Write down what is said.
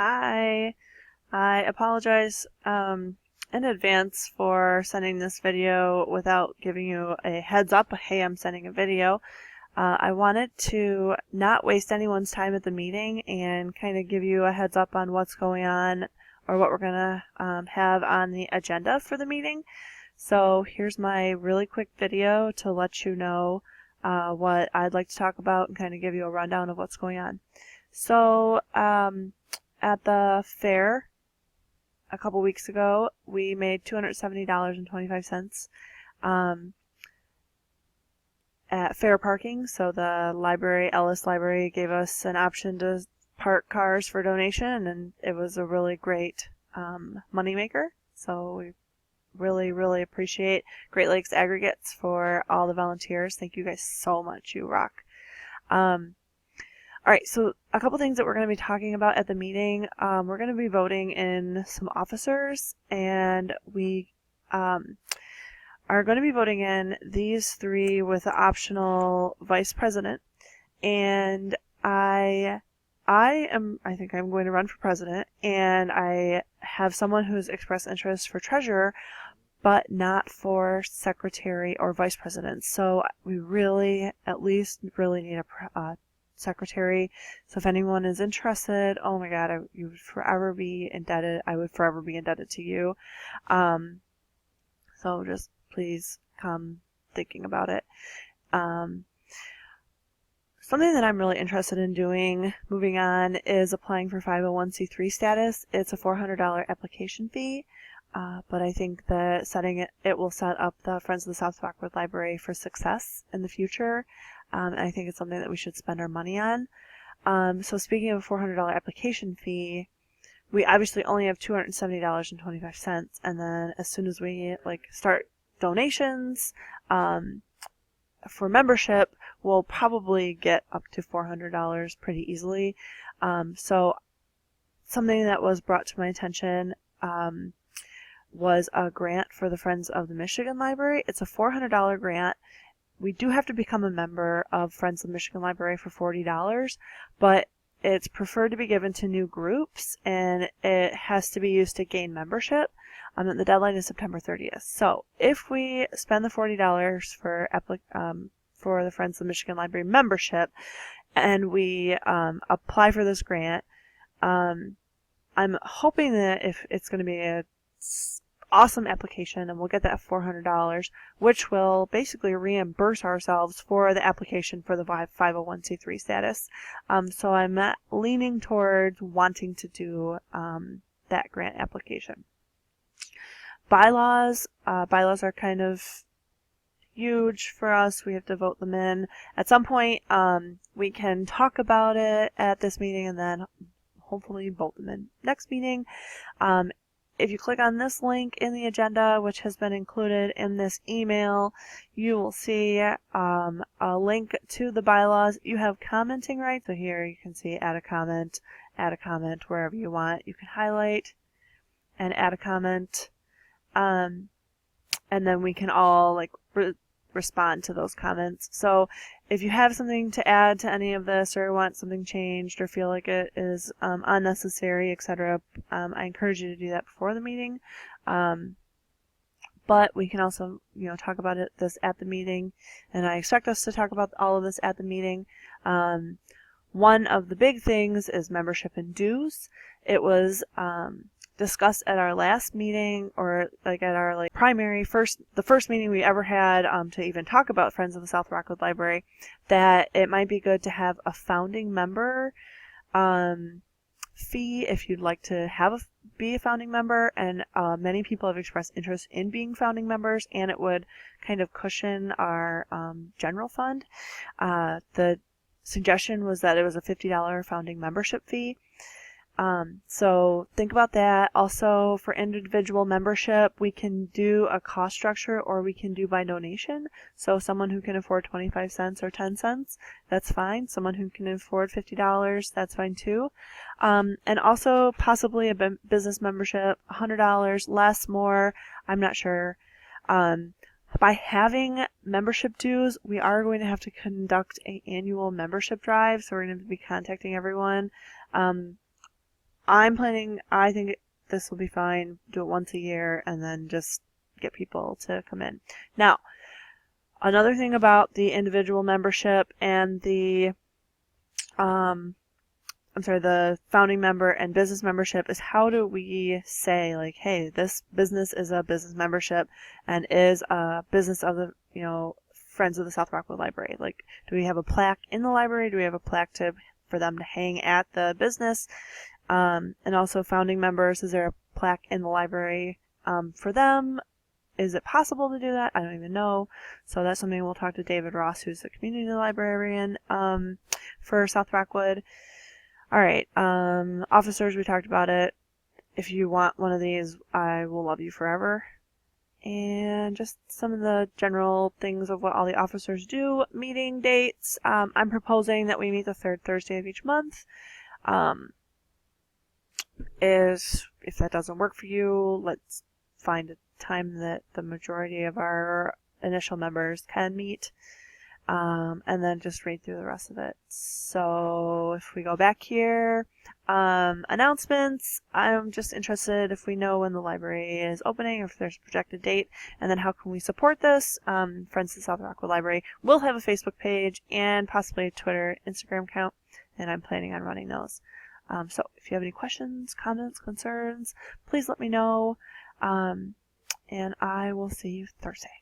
Hi, I apologize in advance for sending this video without giving you a heads up. Hey, I'm sending a video. I wanted to not waste anyone's time at the meeting and kind of give you a heads up on what's going on or what we're going to have on the agenda for the meeting. So here's my really quick video to let you know what I'd like to talk about and kind of give you a rundown of what's going on. So at the fair a couple weeks ago, we made $270.25 at fair parking. So the library, Ellis Library, gave us an option to park cars for donation, and it was a really great moneymaker. So we really appreciate Great Lakes Aggregates for all the volunteers. Thank you guys so much. You rock. All right, so a couple things that we're going to be talking about at the meeting. We're going to be voting in some officers, and we are going to be voting in these three with the optional vice president. And I think I'm going to run for president, and I have someone who's expressed interest for treasurer, but not for secretary or vice president. So we really, at least, really need a secretary. So if anyone is interested, oh my God, you would forever be indebted. I would forever be indebted to you. So just please come thinking about it. Something that I'm really interested in doing, moving on, is applying for 501c3 status. It's a $400 application fee, but I think that it will set up the Friends of the South Rockwood Library for success in the future. And I think it's something that we should spend our money on. So speaking of a $400 application fee, we obviously only have $270.25, and then as soon as we start donations for membership, we'll probably get up to $400 pretty easily. So something that was brought to my attention was a grant for the Friends of the Michigan Library. It's a $400 grant. We do have to become a member of Friends of the Michigan Library for $40, but it's preferred to be given to new groups, and it has to be used to gain membership. And the deadline is September 30th. So if we spend the $40 for the Friends of the Michigan Library membership, and we apply for this grant, I'm hoping that if it's going to be a awesome application, and we'll get that $400, which will basically reimburse ourselves for the application for the 501c3 status. So I'm leaning towards wanting to do that grant application. Bylaws are kind of huge for us. We have to vote them in. At some point, we can talk about it at this meeting and then hopefully vote them in next meeting. If you click on this link in the agenda, which has been included in this email, you will see a link to the bylaws. You have commenting rights. So here you can see add a comment wherever you want. You can highlight and add a comment. And then we can all respond to those comments. So if you have something to add to any of this, or want something changed, or feel like it is unnecessary, etc., I encourage you to do that before the meeting. But we can also, talk about this at the meeting, and I expect us to talk about all of this at the meeting. One of the big things is membership and dues. It was discussed at our last meeting, or at our the first meeting we ever had to even talk about Friends of the South Rockwood Library, that it might be good to have a founding member fee if you'd like to be a founding member, and many people have expressed interest in being founding members, and it would kind of cushion our general fund. The suggestion was that it was a $50 founding membership fee. So think about that. Also, for individual membership, we can do a cost structure, or we can do by donation. So someone who can afford 25 cents or 10 cents, that's fine. Someone who can afford $50, that's fine too. And also possibly a business membership, $100, less, more, I'm not sure. By having membership dues, we are going to have to conduct an annual membership drive, so we're going to be contacting everyone. I think this will be fine. Do it once a year and then just get people to come in. Now, another thing about the individual membership and the the founding member and business membership is how do we say, like, hey, this business is a business membership and is a business of the, Friends of the South Rockwood Library. Like, do we have a plaque in the library? Do we have a plaque for them to hang at the business? And also founding members, is there a plaque in the library for them? Is it possible to do that? I don't even know. So that's something we'll talk to David Ross, who's the community librarian for South Rockwood. All right, officers, we talked about it. If you want one of these, I will love you forever. And just some of the general things of what all the officers do. Meeting dates. I'm proposing that we meet the third Thursday of each month. If that doesn't work for you, let's find a time that the majority of our initial members can meet. And then just read through the rest of it. So if we go back here, announcements, I'm just interested if we know when the library is opening, or if there's a projected date, and then how can we support this. Friends of the South Rockwood Library will have a Facebook page and possibly a Twitter, Instagram account, and I'm planning on running those. So if you have any questions, comments, concerns, please let me know, and I will see you Thursday.